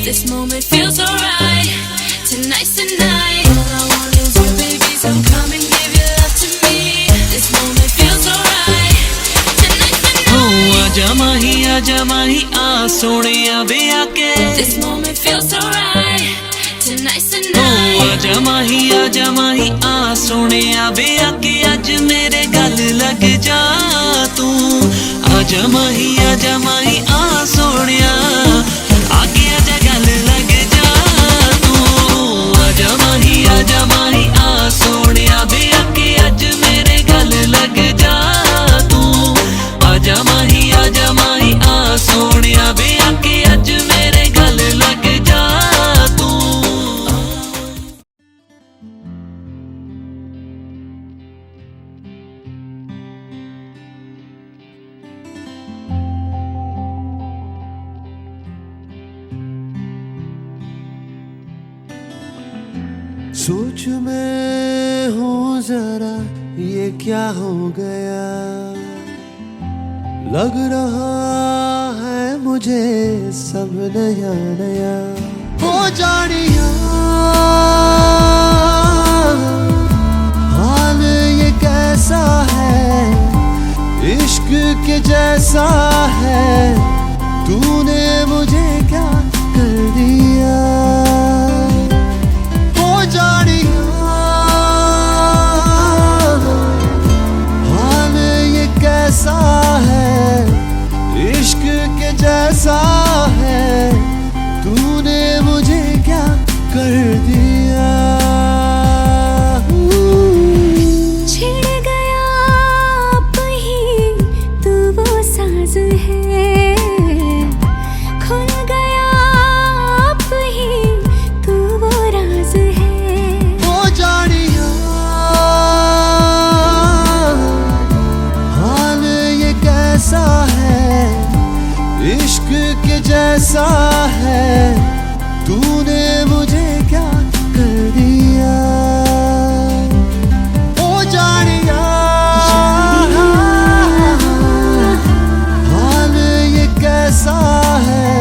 This moment feels alright. Tonight's the night. All I want is you, baby, so come and give your love to me. This moment feels alright. Tonight's the night. Oh, आजा माही आ सोनिया वे आके. This moment feels alright. Tonight's the night. Oh, आजा माही आ सोनिया वे आके. आज मेरे गल लग जा तू. आजा माही आ सोनिया आगे आजा गल लग जा तू. आजा माही आ सोनिया वे आके. आज मेरे गल लग जा तू. आजा माही आ सोनिया वे आके. आज मेरे गल लग जा तू. सोच में हूँ जरा ये क्या हो गया. लग रहा है मुझे सब नया नया. हो जानिया हाल ये कैसा है. इश्क के जैसा है. तूने मुझे क्या कर दिया. कैसा है इश्क के जैसा है. तूने मुझे क्या कर दिया. छिड़ गया आप ही तू वो साज है. खुल गया आप ही तू वो राज है. हो जानिया कैसा है इश्क के जैसा है. तूने मुझे क्या कर दिया. ओ जानिया हाल ये कैसा है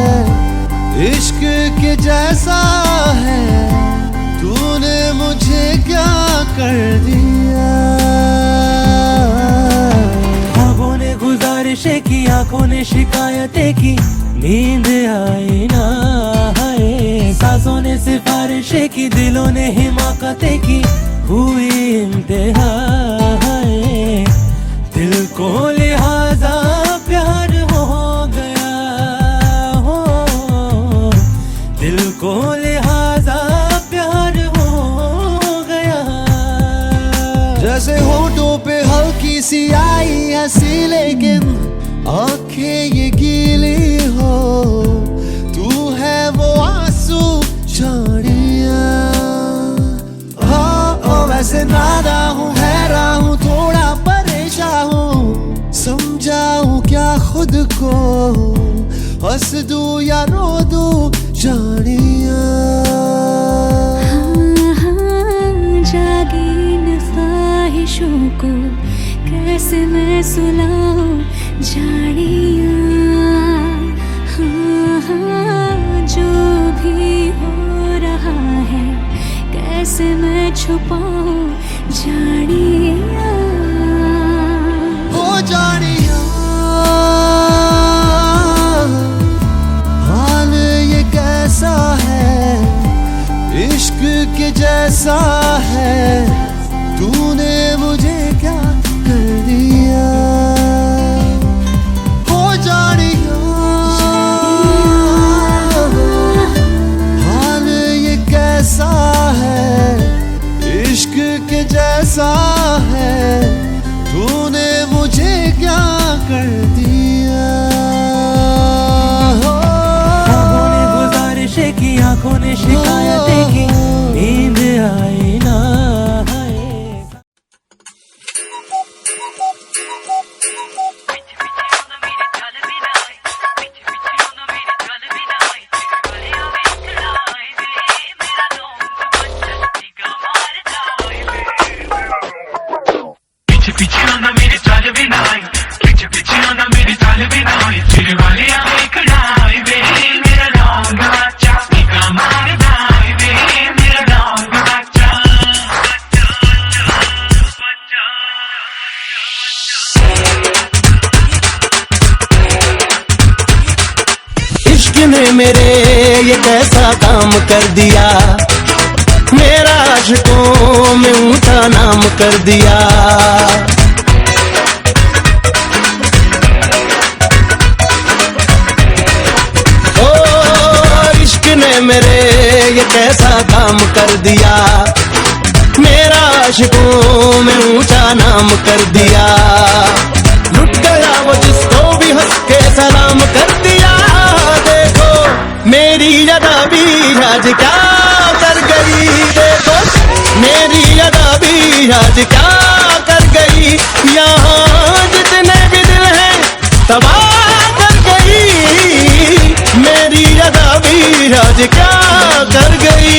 इश्क के जैसा है. तूने मुझे क्या कर दिया. गुजारिशें की आंखों ने शिकायतें की. नींद आई ना है. सांसों ने सिफारिशें की. दिलों ने हिमाकतें की. हुई इंतहा है. दिल को लिहाजा प्यार हो गया हो. दिल को लिहाजा प्यार हो गया. जैसे होठों पे हल्की सी आई हंसी लेकिन आंखें ये गीली हो. तू है वो आंसू झाड़िया. हाँ वैसे नादा हूँ हैरान हूँ थोड़ा परेशान हूँ. समझाऊँ क्या खुद को. हंस दूँ या रो दूँ जानिया. जागी इन ख्वाहिशों को कैसे मैं सुलाऊं जानिया. हाँ, जो भी हो रहा है कैसे मैं छुपाऊं जानिया. हो जानिया हाल ये कैसा है इश्क के जैसा है. तूने मुझे क्या कर दिया. हो जानिया हाल ये कैसा है इश्क के जैसा पीछे आना मेरे चाल भी ना आई, पीछे पीछे आना मेरी चाल भी ना आई, तेरे वाले आए कढ़ाई वे मेरा लौंग बच्चा निका मार दाई वे मेरा लौंग बच्चा। इश्क ने मेरे ये कैसा काम कर दिया, मेरा आशिकों में ऊंचा नाम कर दिया। ओ इश्क ने मेरे ये कैसा काम कर दिया, मेरा आशिकों में ऊंचा नाम कर दिया। लुट गया वो जिसको भी हंस के सलाम कर दिया। देखो मेरी अदा भी आज क्या कर गई, देखो मेरी अदा भी आज क्या कर गई। यहाँ जितने भी दिल हैं तबाह कर गई, मेरी अदा भी आज क्या कर गई।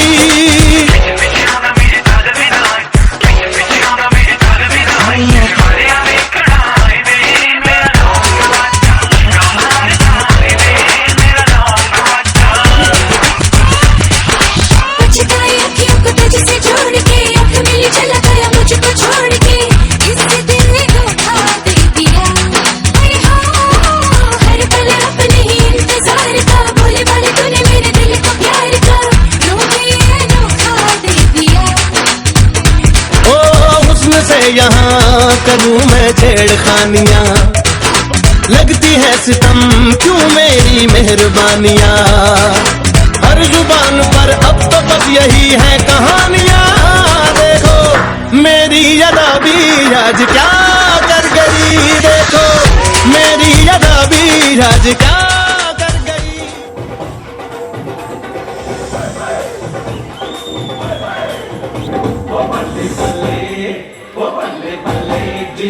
यहाँ करूँ मैं छेड़खानियाँ, लगती है सितम क्यों मेरी मेहरबानियाँ। हर जुबान पर अब तो बस यही है कहानियाँ। देखो मेरी अदा भी आज क्या कर गई, देखो मेरी अदा भी आज क्या कर गई।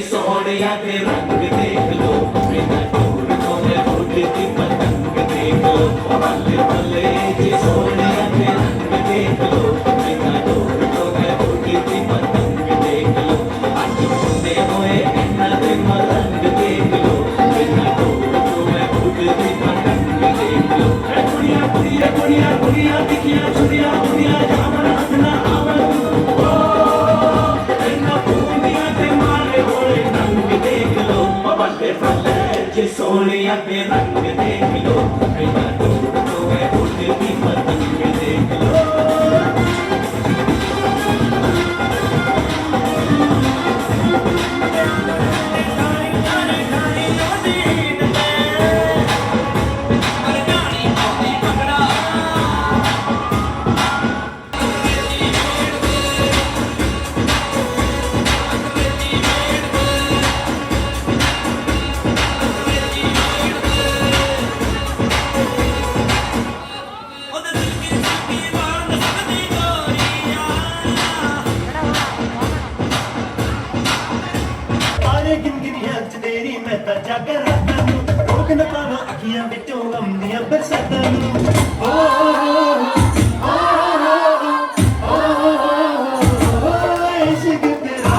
सोनिया के रंग देख लो, बिना दूर तो मैं उड़ती पतंग देख लो। बल्ले बल्ले जी सोनिया के रंग देख लो, बिना दूर तो मैं उड़ती पतंग देख लो। आज बंदे हुए इन्ना दे मरंग देख लो, बिना दूर तो मैं उड़ती पतंग देख लो। कुड़िया कुड़िया कुड़िया कुड़िया दिखिया छुड़िया कुड़िया जामन हंसना आवन सोनिया के रंग देख लो, बिना दूर तो मैं उड़ती पतंग देख लो। जाकर रातां नूं रोक न पावां अखियां विचों आउंदियां बरसातां नूं। इश्क तेरा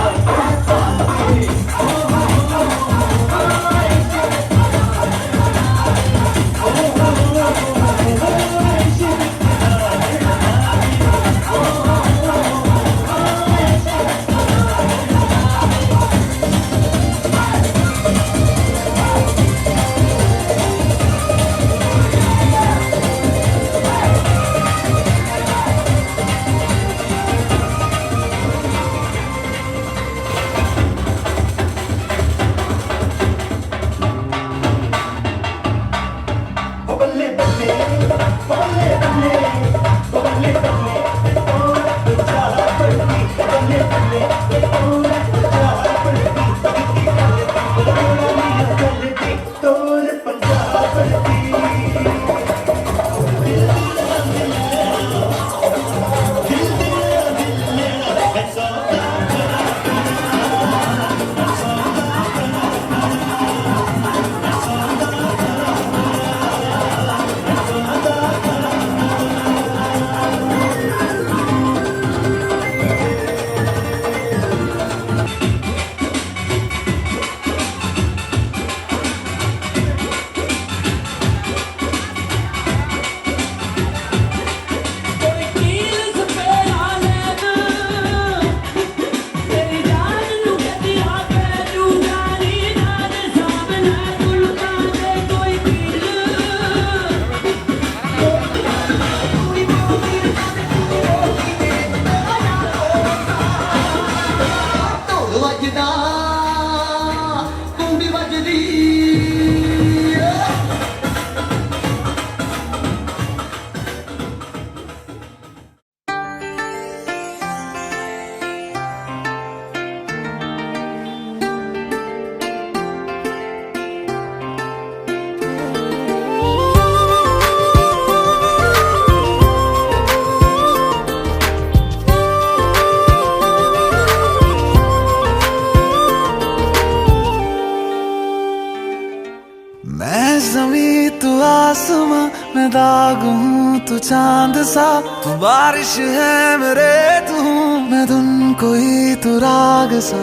ज़मीं तू आसमां, मैं दाग हूँ तू चांद सा, तू बारिश है मेरे तू हूँ मैं धुन कोई तू राग सा।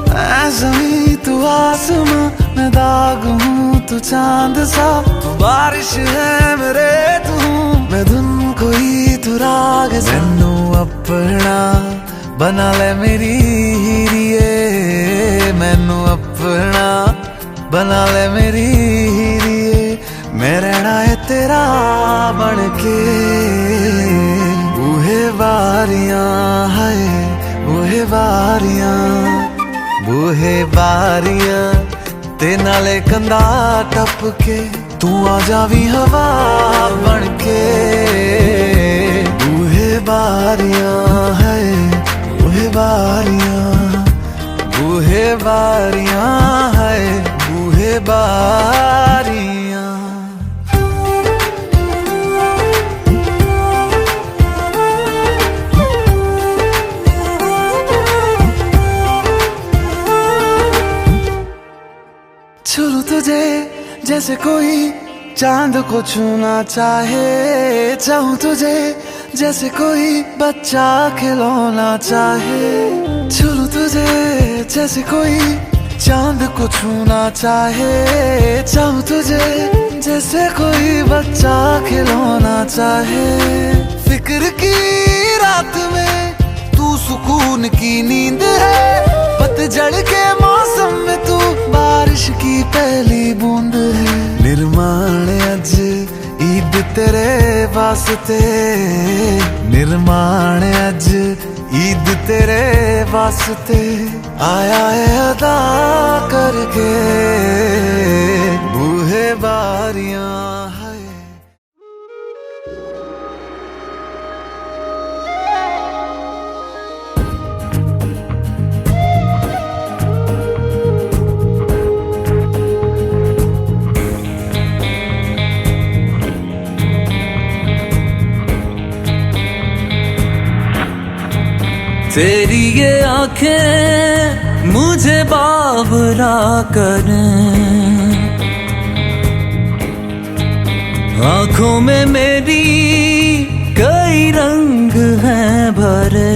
मैं ज़मीं तू आसमां, मैं दाग हूँ तू चांद सा, तू बारिश है मेरे तू हूँ मैं धुन कोई तू राग सा। मैनू अपना बना ले मेरी हीरिए, मैनू अपना बना ले मेरी हीरिए, मैं रहना है तेरा बन के। बूहे बारियां है बूहे बारियां, बूहे बारियां ते नाले कंधा टप के, तू आ जावी हवा बन के। बूहे बारियां है बूहे बारियां, बूहे बारियां है बूहे बारियां। छू तुझे जैसे कोई चांद को छूना चाहे, चाहूं तुझे जैसे कोई बच्चा खिलौना चाहे। छू तुझे जैसे कोई चांद को छूना चाहे, चाहूं तुझे जैसे कोई बच्चा खिलौना चाहे। फिक्र की रात में तू सुकून की नींद है, पतझड़ के मौसम में तू बारिश की पहली बूंद है। निर्माण अज ईद तेरे वास्ते, निर्माण अज ईद तेरे वास्ते, आया है अदा करके बूहे बारियां है। तेरी ये आंखें मुझे बावरा करें, आंखों में मेरी कई रंग हैं भरे।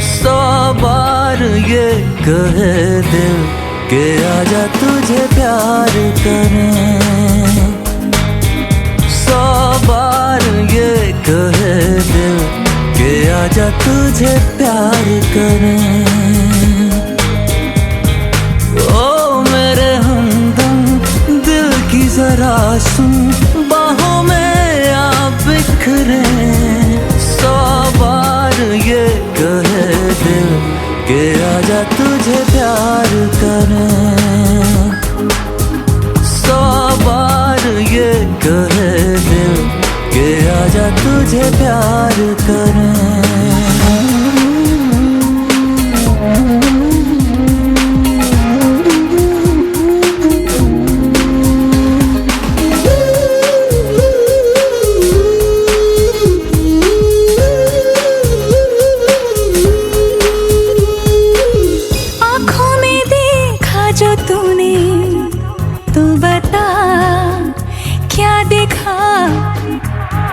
100 बार ये कहे दिल के आजा तुझे प्यार करें, 100 बार ये कहे दिल के आजा तुझे प्यार करें। ओ मेरे हमदम दिल की जरा सुन, बाहों में आप बिखरे। 100 बार ये कहे दिल के आजा तुझे प्यार करें, 100 बार ये कहे दिल के आजा तुझे प्यार करें। आँखों में देखा जो तूने, तू बता क्या देखा।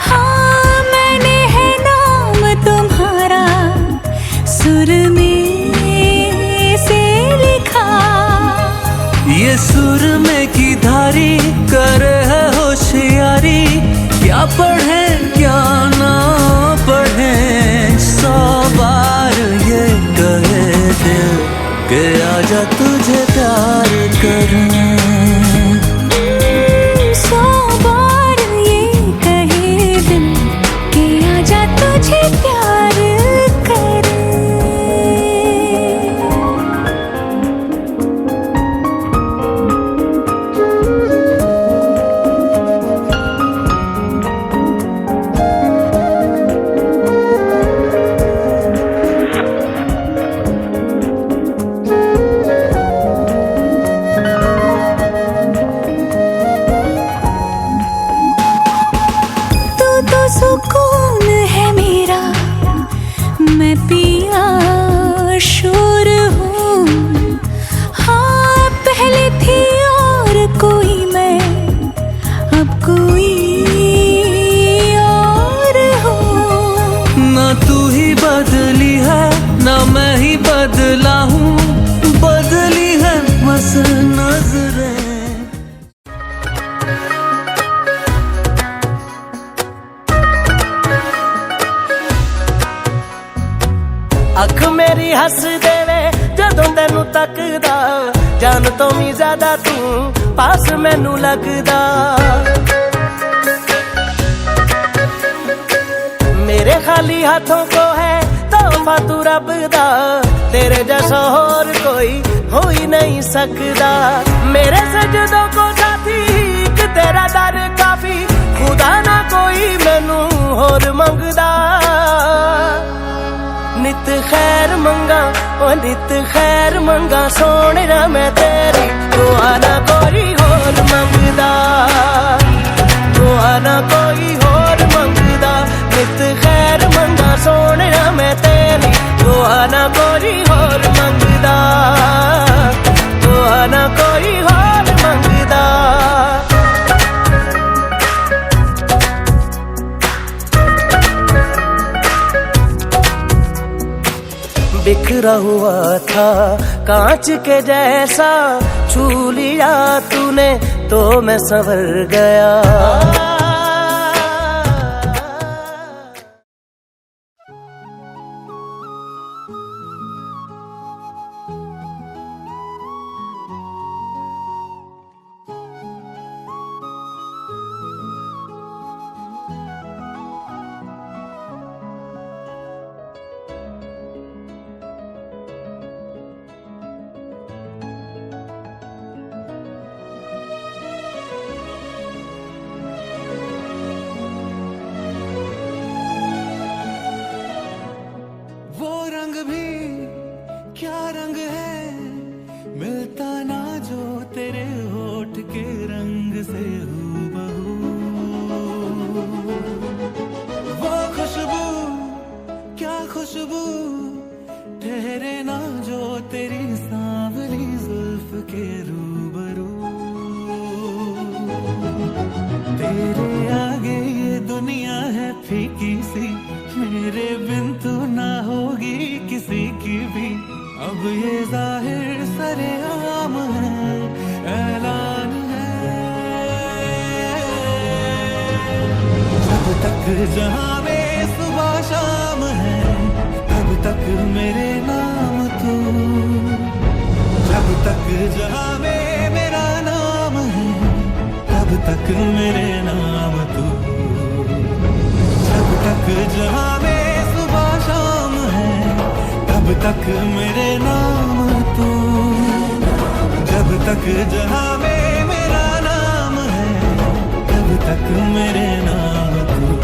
हाँ मैंने है नाम तुम्हारा सुर में से लिखा। ये सुर में की धारी कर है होशियारी, क्या पढ़े क्या ना पढ़े। 100 बार ये कहे दिल के आजा तुझे प्यार करें, 100 बार ये कहे दिल कि आजा तुझे प्यार करें। हस देवे जदों तेनू तकदा, जान तो भी ज्यादा तू पास मैनू लगदा। मेरे खाली हाथों को है तोहफा तू रब दा, तेरे जैसा और कोई हो ही नहीं सकदा। मेरे सजदों को साथी एक तेरा दर काफी, खुदा ना कोई मैनू होर मंगदा। नित खैर मंगा ओ नित खैर मंगा, सोने ना मैं तेरी दुआ ना कोई होर मंगदा, दुआ ना कोई होर मंगदा। नित खैर मंगा सोने ना मैं तेरी दुआ ना कोई होर मंगदा, दुआ ना कोई होर मंगदा। बिखरा हुआ था कांच के जैसा, छू लिया तूने तो मैं संवर गया। क्या रंग है मिलता ना जो तेरे होठ के रंग से हूबहू। वो खुशबू क्या खुशबू ठहरे ना जो तेरी सांवली जुल्फ के रूबरू। तेरे आगे ये दुनिया है फीकी सी, मेरे बिन तू ना होगी किसी की भी। अब ये जाहिर सरेआम है, ऐलान है, जब तक जहां में सुबह शाम है तब तक मेरे नाम तू। जब तक जहां में मेरा नाम है तब तक मेरे नाम तू। जब तक जहां में सुबह शाम है तब तक मेरे नाम तू। जब तक जहां में मेरा नाम है तब तक मेरे नाम तू।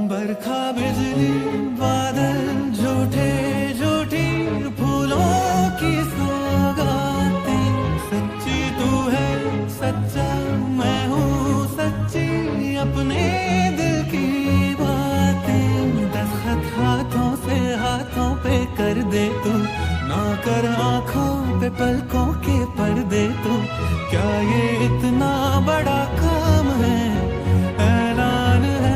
बरखा बिजली बादल झूठे झूठी फूलों की सौगातें। सच्ची तू है सच्चा मैं हूँ सच्ची, अपने दिल की बातें। दस्तखत हाथों से हाथों पे कर दे तू, ना कर आँखों पे पलकों के पर्दे तू। क्या ये इतना बड़ा काम है, ऐलान है।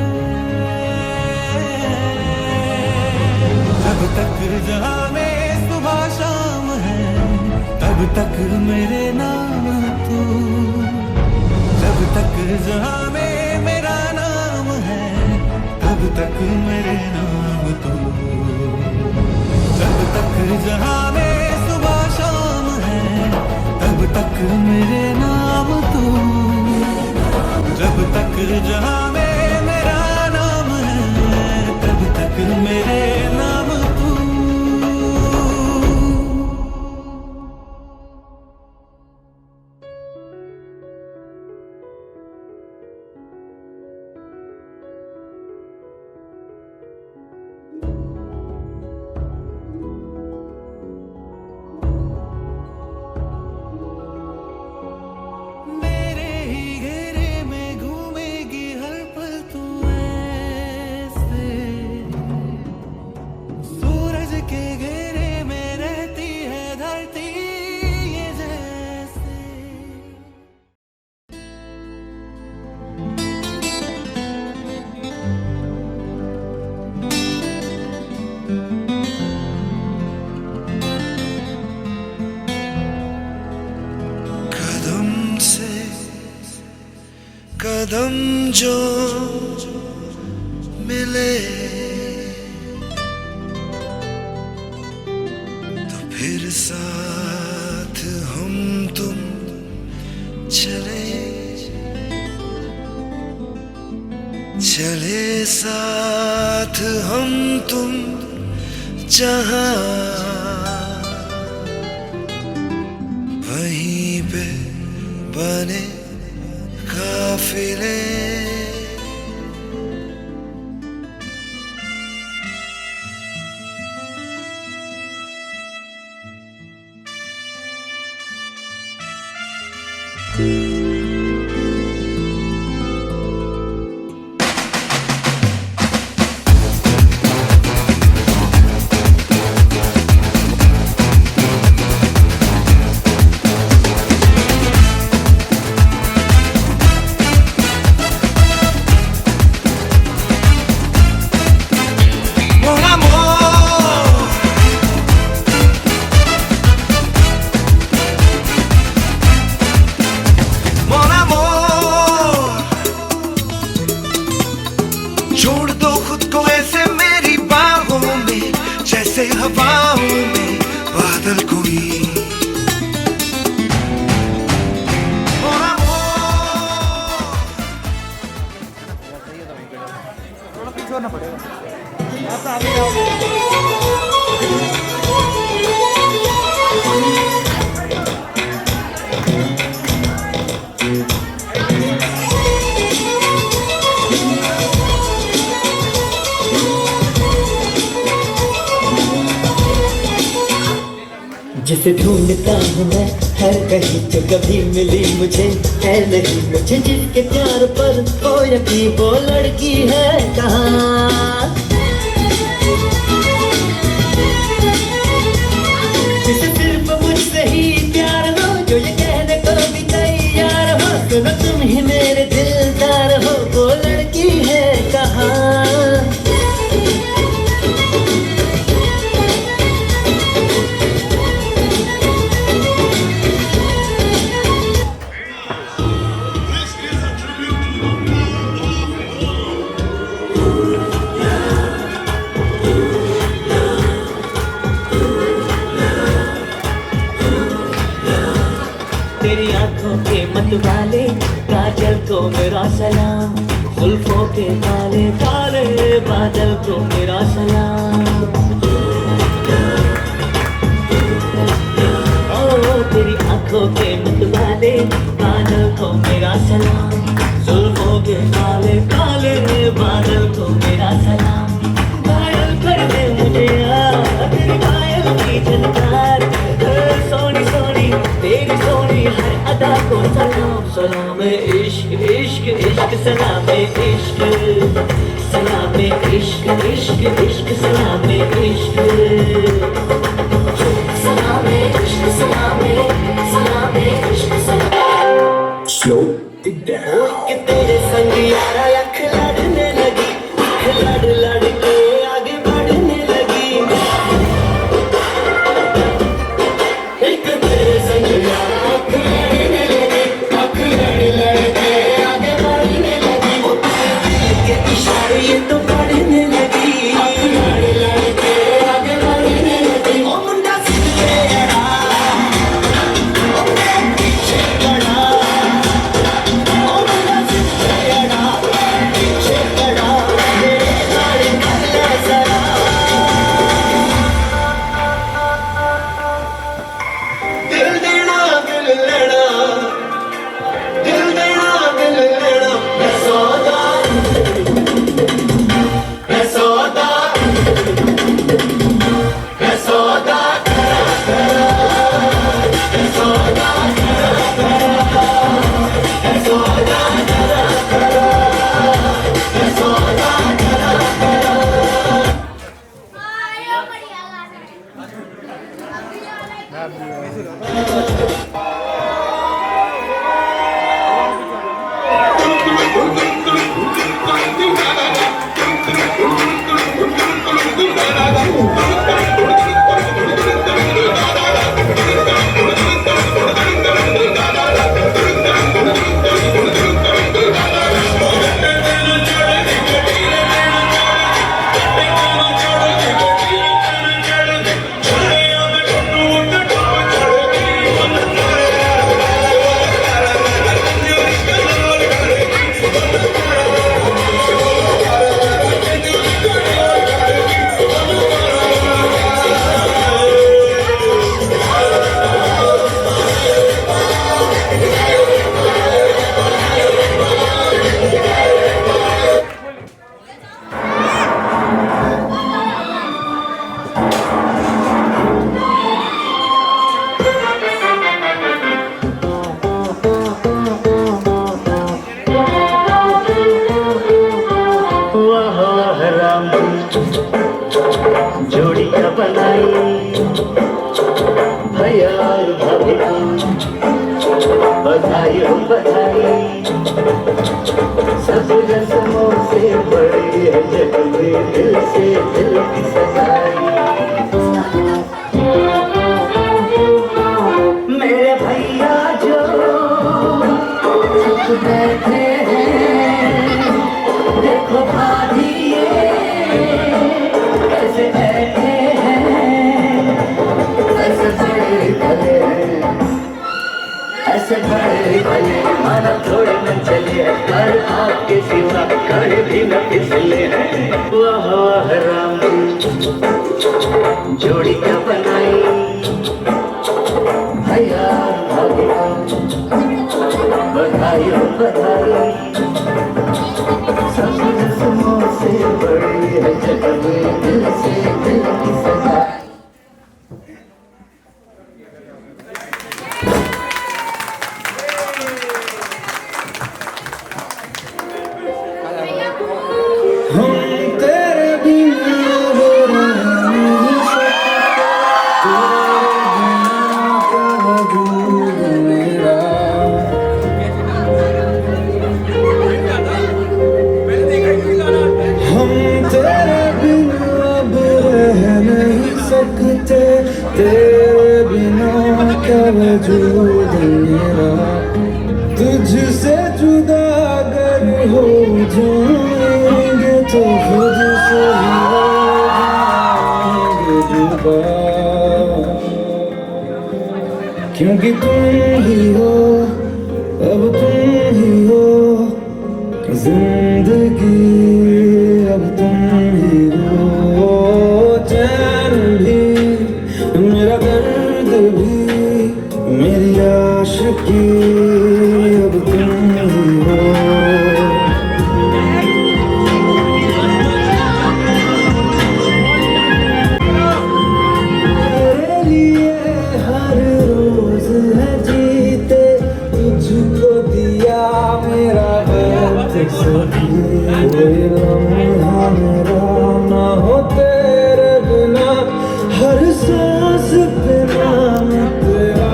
जब तक जहां में सुबह शाम है तब तक मेरे नाम तू। जब तक जहां में मेरा नाम है तब तक मेरे नाम तू। जब तक जहां में सुबह शाम है तब तक मेरे नाम तू। जब तक जहां में मेरा नाम है तब तक मेरे नाम तू। Thank you. कदम जो मिले तो फिर साथ हम तुम चले चले साथ हम तुम जहां वहीं पे बने काफिले छोड़ दो खुद को ऐसे मेरी बाहों में जैसे हवाओं में बादल कोई जिसे ढूंढता हूँ मैं हर कहीं जो कभी मिली मुझे है नहीं मुझे जिसके प्यार पर हो यकीन वो लड़की है कहाँ जिसे सिर्फ मुझसे ही प्यार हो जो ये कहने को भी तैयार हो सुनो तुम ही मेरे दिलदार हो वो लड़की है कहाँ तेरी आंखों के मतवाले काजल को मेरा सलाम जुल्फों के काले काले बादल को मेरा सलाम ओ तेरी आंखों के मतवाले काजल को मेरा सलाम जुल्फों के काले काले बादल को मेरा सलाम घायल कर दे मुझे तेरी घायल की झनकार सोनी सोनी तेरी सोनी हर अदा को सलाम सलाम इश्क इश्क इश्क सलाम इश्क सलाम इश्क इश्क इश्क सलाम इश्क सलाम इश्क सलाम सलाम इश्क सलाम स्लो इट डाउन कि तेरे संग यारा अख लड़ने लगी लड़ लड़ के आगे बढ़ने लगी एक तेरे संग यारा अख लड़ने लगी अख लड़ लड़ के आगे बढ़ने लगी के इशारे ये तो बढ़ने लगी अख लड़ लड़ के आगे बढ़ने लगी ओ मुंडा सीध गया ओ मेरे पीछे पड़ा ओ मुंडा सीध गया पीछे पड़ा मेरे सारे कहले जरा दिल देना दिल लेना दिल देना दिल लेना मैं सौदा मैं सौदा मैं सौदा मैं सौदा मैं सौदा मैं सौदा Da da बधाई हो बधाई सब रस्मों से बड़ी है जग में दिल से दिल की सगाई मेरे भैया जो चुप बैठे हैं देखो भाभी ये कैसे बैठे हैं ऐसे बड़े भले ऐसे बड़े भले माना थोड़े न चले पर आपके सिवा कड़े भी न फिसले हैं वाह वाह राम जोड़ी क्या बनाई भैया भाभी बधाई हो बधाई सब रस्मों से बड़ी है जग में दिल से दिल की सगाई तेरे बिना क्या वजूद मेरा तुझसे जुदा अगर हो जाएंगे तो खुद से हो जाएंगे जुदा क्योंकि तुम ही हो अब तुम ही हो जिंदगी अब तुम ही हो चैन भी मेरा दर्द भी मेरी आशिकी अब तुम ही हो मेरे लिए हर रोज है जीते तुझको दिया मेरा वक्त सभी कोई लम्हा मेरा ना हो तेरे बिना हर सांस पे नाम तेरा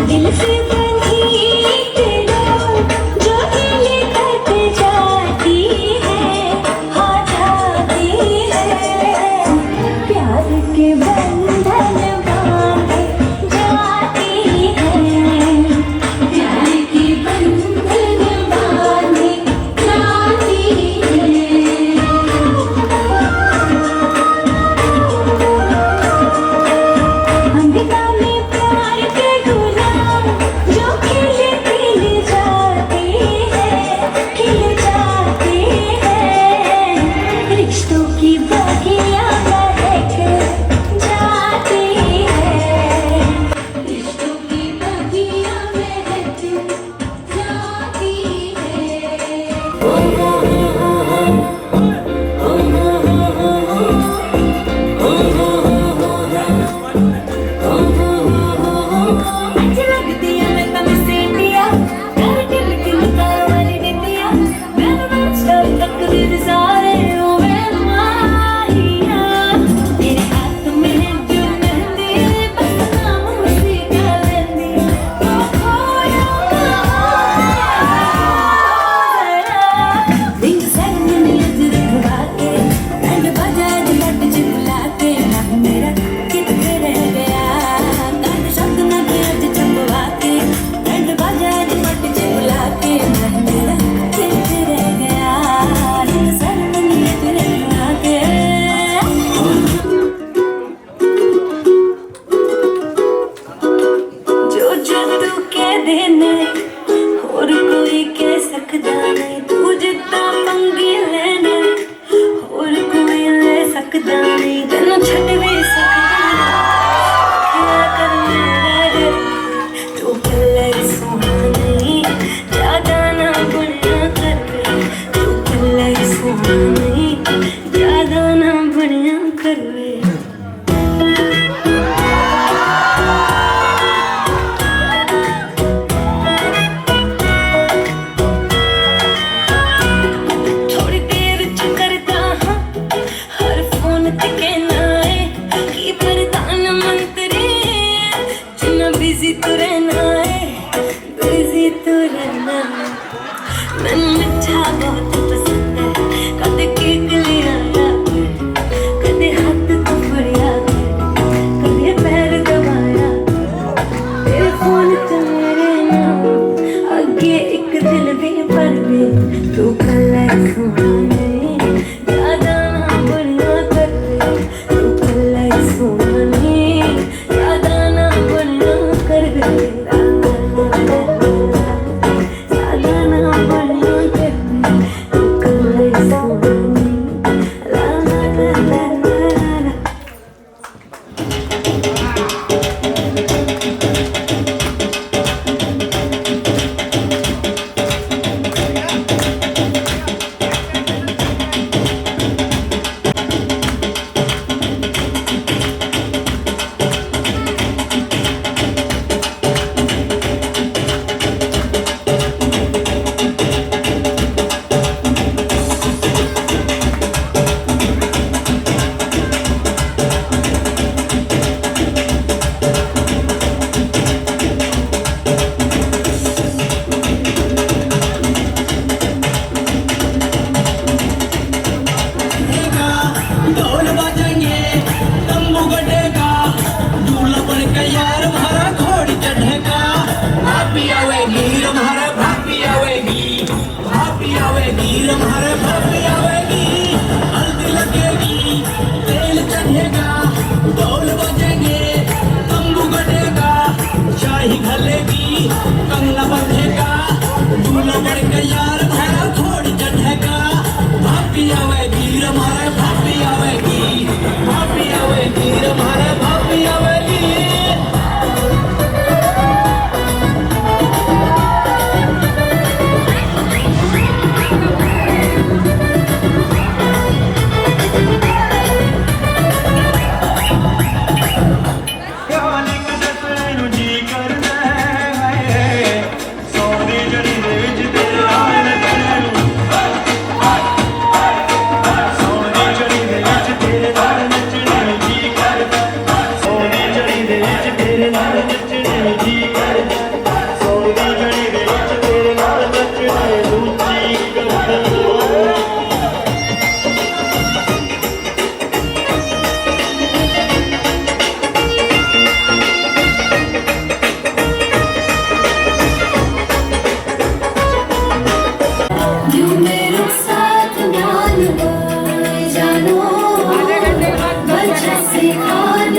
दिल से रिश्तों की बागियां महक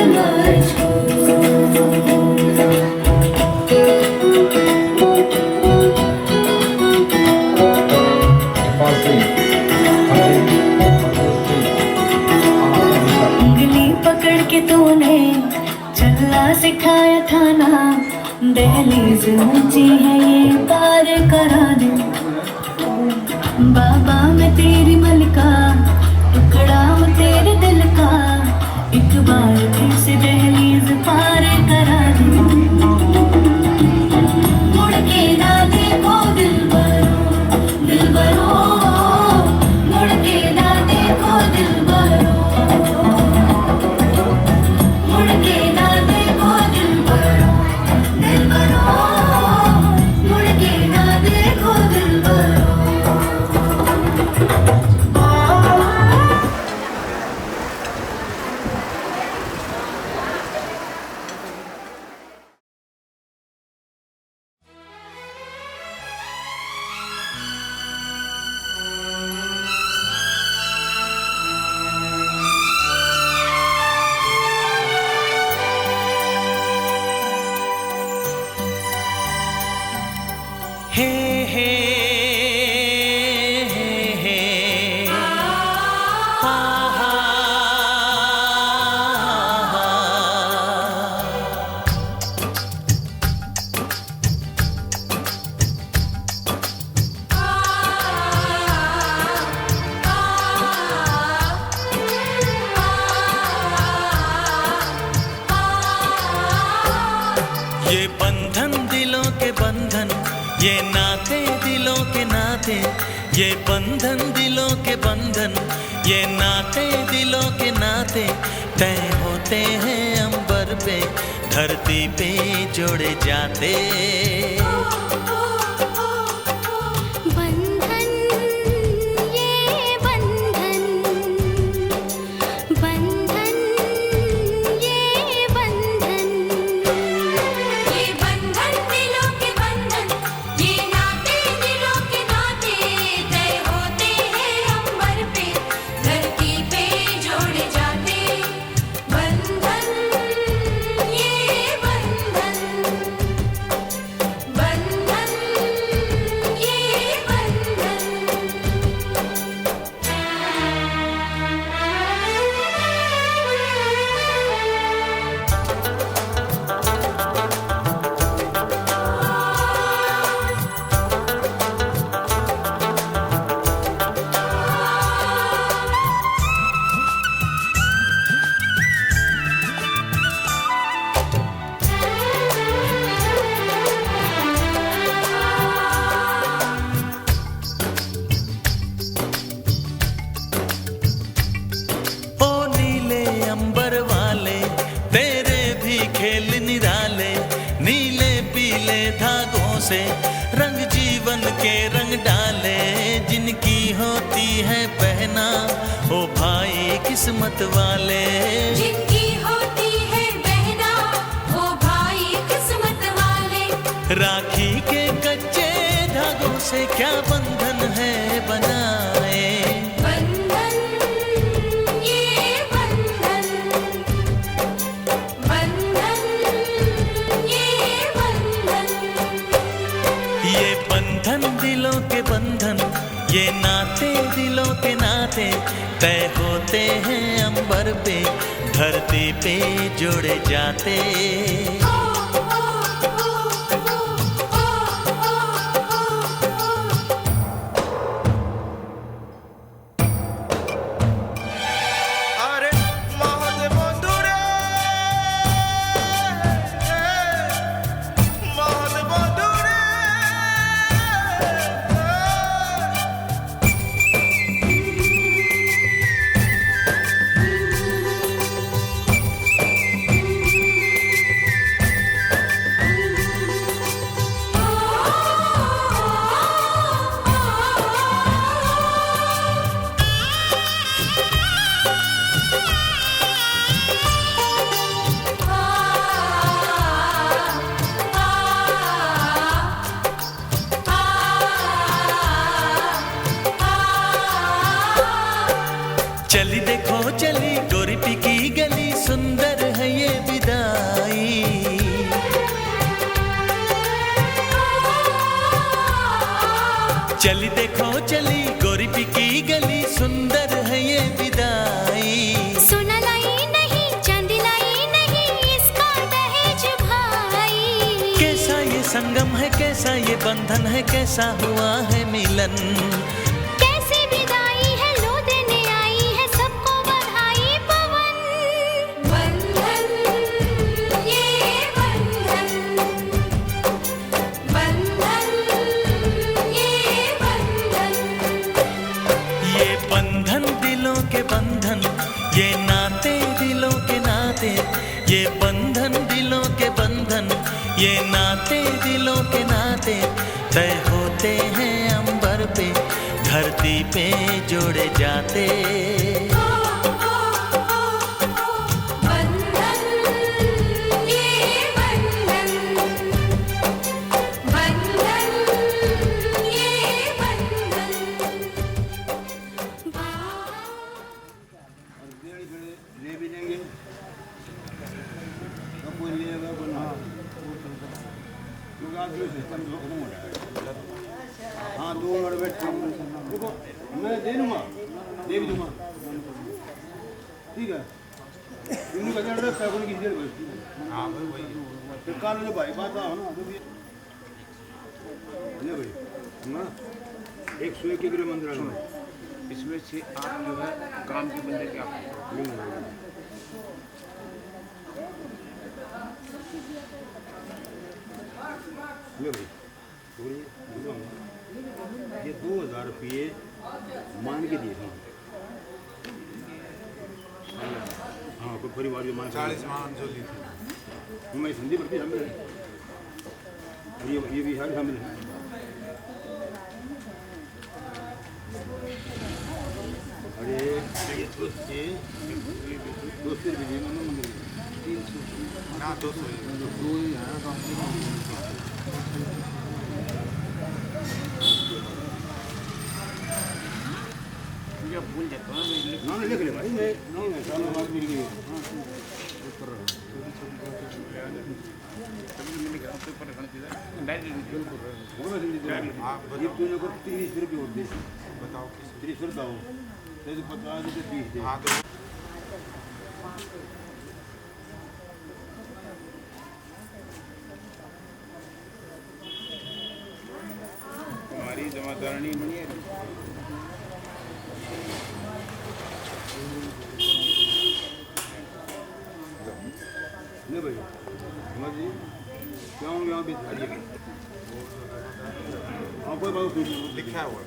एतबार छो। उंगली पकड़ के तूने चलना सिखाया था ना, दहलीज ऊंची है ये पार करा दे। बाबा मैं तेरी मलिका, टुकड़ा हूँ तेरे दिल का, एक बार फिर से दहलीज पार करा दे। मुड़ के ना देखो दिलबरो, दिलबरो, मुड़ के ना देखो दिलबरो, मुड़ के ना देखो दिलबरो, दिलबरो, मुड़ के ना देखो दिलबरो। हे हे हे हा हा ये बंधन दिलों के बंधन, ये नाते दिलों के नाते, ये बंधन दिलों के बंधन, ये नाते दिलों के नाते, तय होते हैं अंबर पे, धरती पे जोड़े जाते। बंधन ये बंधन, बंधन ये बंधन, ये बंधन दिलों के बंधन, ये नाते दिलों के नाते, तय होते हैं अंबर पे, धरती पे जोड़े जाते। बंधन ये बंधन, बंधन ये बंधन। ओ नीले अंबर वाले, तेरे भी खेल निराले, नीले पीले धागों से रंग जीवन के रंग डाले, जिनकी होती है पहना ओ भाई किस्मत वाले। जिनकी होती है बहना वो भाई किस्मत वाले, राखी के कच्चे धागों से क्या बंधन है बनाए। बंधन ये बंधन, बंधन ये बंधन। ये बंधन दिलों के बंधन, ये नाते दिलों के नाते, तय होते हैं अंबर पे, धरती पे जोड़े जाते। আরে মহৎ বন্ধুরে, মহৎ বন্ধুরে, विदाई। चली देखो चली गोरी पिकी गली, सुंदर है ये विदाई। सोना लाई नहीं चांदी लाई नहीं, इसका दहेज भाई। कैसा ये संगम है, कैसा ये बंधन है, कैसा हुआ है मिलन। कैसी विदाई है, लो देने आई है सबको बधाई। पवन बंधन, ये बंधन, बंधन, ये बंधन। ये बंधन दिलों के बंधन, ये नाते दिलों के नाते। ये बंधन दिलों के बंधन, ये नाते दिलों के नाते। तय होते हैं अंबर पे, धरती पे जोड़े जाते। बंधन, ये बंधन, बंधन, ये बंधन। ले भी लेंगे तो कोई लेगा कोई ना, क्योंकि आप जो सिस्टम जो खत्म हो जाएगा। हाँ 2 मिनट वेट देखो, मैं दे दूँगा, दे भी दूँगा, ठीक है। इन्हीं का जरूरत है कोई किसी देर में। हाँ भाई वही फिर काल जो भाई बात आओ ना तो भी ले भाई ना 101 गृह मंदिर है इसमें से आप जो है काम के बंदे क्या ले भाई ये 2000 रुपये मान के दिए थे। हाँ कोई परिवार जो मान 40 मान जो ली थी मैं संधि भरती शामिल है, ये भी हर शामिल है। अरे ये दोस्त मंदिर 300 ना 200 भूल जाता हूँ ना लिख ले भाई, मैं नहीं साल बाद मिल गई। ये तूने को 30 रुपये और दे, बताओ 30 रुपये हो तो 50 रुपये 30 दे। हाँ तो तुम्हारी जमादारनी नहीं है। नहीं भाई समझ जी क्या हूँ यहाँ पे झाड़िए हाँ कोई बात नहीं लिखा हुआ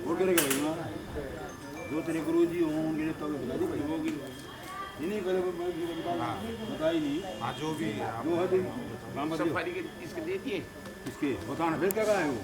वो करेगा भाई ना जो तेरे गुरु जी होंगे तब बता दी भाई होगी नहीं करे बताई नहीं। हाँ जो भी वो है काम सफारी के इसके दे दिए इसके बताना फिर क्या कहा है वो